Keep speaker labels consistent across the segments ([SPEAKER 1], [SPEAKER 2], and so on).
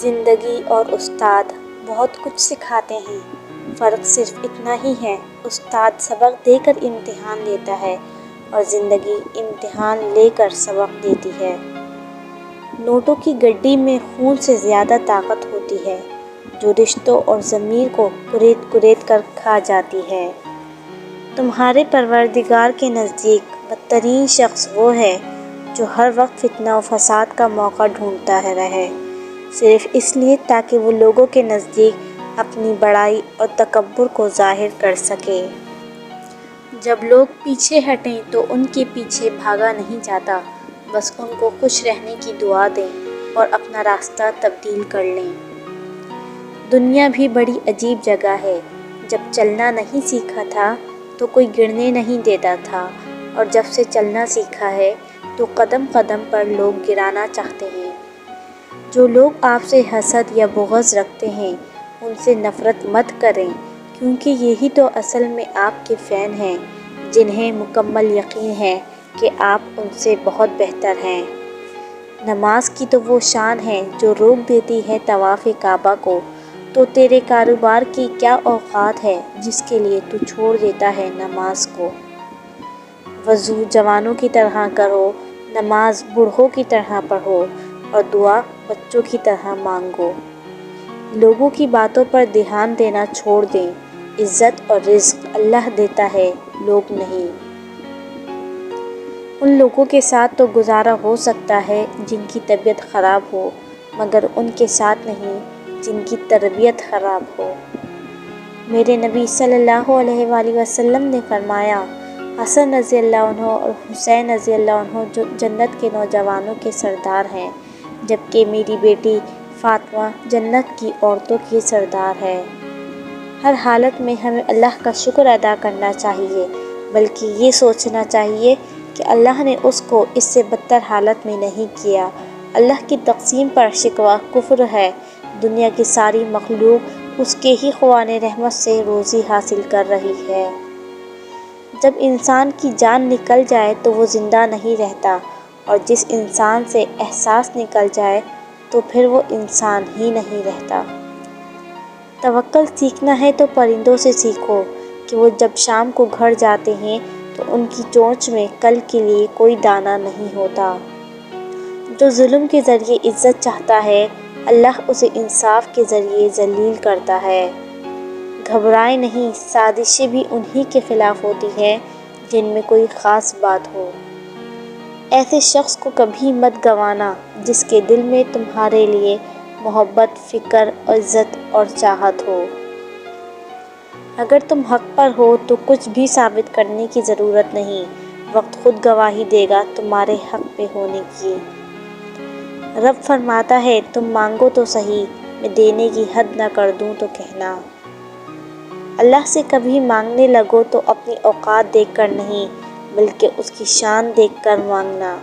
[SPEAKER 1] زندگی اور استاد بہت کچھ سکھاتے ہیں، فرق صرف اتنا ہی ہے، استاد سبق دے کر امتحان لیتا ہے اور زندگی امتحان لے کر سبق دیتی ہے۔ نوٹوں کی گڈی میں خون سے زیادہ طاقت ہوتی ہے، جو رشتوں اور ضمیر کو کرید کرید کر کھا جاتی ہے۔ تمہارے پروردگار کے نزدیک بدترین شخص وہ ہے جو ہر وقت فتنہ و فساد کا موقع ڈھونڈتا رہے، صرف اس لیے تاکہ وہ لوگوں کے نزدیک اپنی بڑائی اور تکبر کو ظاہر کر سکے۔ جب لوگ پیچھے ہٹیں تو ان کے پیچھے بھاگا نہیں جاتا، بس ان کو خوش رہنے کی دعا دیں اور اپنا راستہ تبدیل کر لیں۔ دنیا بھی بڑی عجیب جگہ ہے، جب چلنا نہیں سیکھا تھا تو کوئی گرنے نہیں دیتا تھا، اور جب سے چلنا سیکھا ہے تو قدم قدم پر لوگ گرانا چاہتے ہیں۔ جو لوگ آپ سے حسد یا بغض رکھتے ہیں ان سے نفرت مت کریں، کیونکہ یہی تو اصل میں آپ کے فین ہیں، جنہیں مکمل یقین ہے کہ آپ ان سے بہت بہتر ہیں۔ نماز کی تو وہ شان ہے جو روک دیتی ہے طواف کعبہ کو، تو تیرے کاروبار کی کیا اوقات ہے جس کے لیے تو چھوڑ دیتا ہے نماز کو۔ وضو جوانوں کی طرح کرو، نماز بوڑھوں کی طرح پڑھو، اور دعا بچوں کی طرح مانگو۔ لوگوں کی باتوں پر دھیان دینا چھوڑ دیں، عزت اور رزق اللہ دیتا ہے، لوگ نہیں۔ ان لوگوں کے ساتھ تو گزارا ہو سکتا ہے جن کی طبیعت خراب ہو، مگر ان کے ساتھ نہیں جن کی تربیت خراب ہو۔ میرے نبی صلی اللہ علیہ وآلہ وسلم نے فرمایا، حسن رضی اللہ عنہ اور حسین رضی اللہ عنہ جو جنت کے نوجوانوں کے سردار ہیں، جبکہ میری بیٹی فاطمہ جنت کی عورتوں کی سردار ہے۔ ہر حالت میں ہمیں اللہ کا شکر ادا کرنا چاہیے، بلکہ یہ سوچنا چاہیے کہ اللہ نے اس کو اس سے بدتر حالت میں نہیں کیا۔ اللہ کی تقسیم پر شکوہ کفر ہے۔ دنیا کی ساری مخلوق اس کے ہی خوان رحمت سے روزی حاصل کر رہی ہے۔ جب انسان کی جان نکل جائے تو وہ زندہ نہیں رہتا، اور جس انسان سے احساس نکل جائے تو پھر وہ انسان ہی نہیں رہتا۔ توکل سیکھنا ہے تو پرندوں سے سیکھو کہ وہ جب شام کو گھر جاتے ہیں تو ان کی چونچ میں کل کے لیے کوئی دانہ نہیں ہوتا۔ جو ظلم کے ذریعے عزت چاہتا ہے، اللہ اسے انصاف کے ذریعے ذلیل کرتا ہے۔ گھبرائے نہیں، سازشیں بھی انہی کے خلاف ہوتی ہیں جن میں کوئی خاص بات ہو۔ ایسے شخص کو کبھی مت گنوانا جس کے دل میں تمہارے لیے محبت، فکر، عزت اور چاہت ہو۔ اگر تم حق پر ہو تو کچھ بھی ثابت کرنے کی ضرورت نہیں، وقت خود گواہی دے گا تمہارے حق پہ ہونے کی۔ رب فرماتا ہے، تم مانگو تو صحیح، میں دینے کی حد نہ کر دوں تو کہنا۔ اللہ سے کبھی مانگنے لگو تو اپنی اوقات دیکھ کر نہیں، بلکہ اس کی شان دیکھ کر مانگنا۔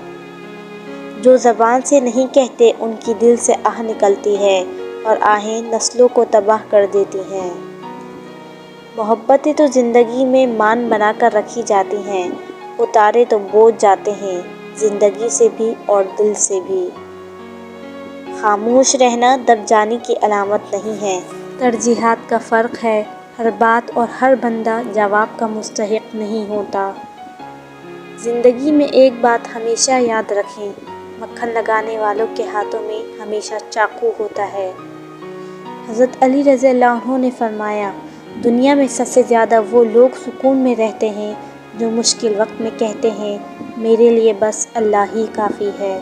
[SPEAKER 1] جو زبان سے نہیں کہتے ان کی دل سے آہ نکلتی ہے، اور آہیں نسلوں کو تباہ کر دیتی ہیں۔ محبتیں تو زندگی میں مان بنا کر رکھی جاتی ہیں، اتارے تو بوجھ جاتے ہیں، زندگی سے بھی اور دل سے بھی۔ خاموش رہنا دب جانی کی علامت نہیں ہے، ترجیحات کا فرق ہے۔ ہر بات اور ہر بندہ جواب کا مستحق نہیں ہوتا۔ زندگی میں ایک بات ہمیشہ یاد رکھیں، مکھن لگانے والوں کے ہاتھوں میں ہمیشہ چاقو ہوتا ہے۔ حضرت علی رضی اللہ عنہ نے فرمایا، دنیا میں سب سے زیادہ وہ لوگ سکون میں رہتے ہیں جو مشکل وقت میں کہتے ہیں، میرے لیے بس اللہ ہی کافی ہے۔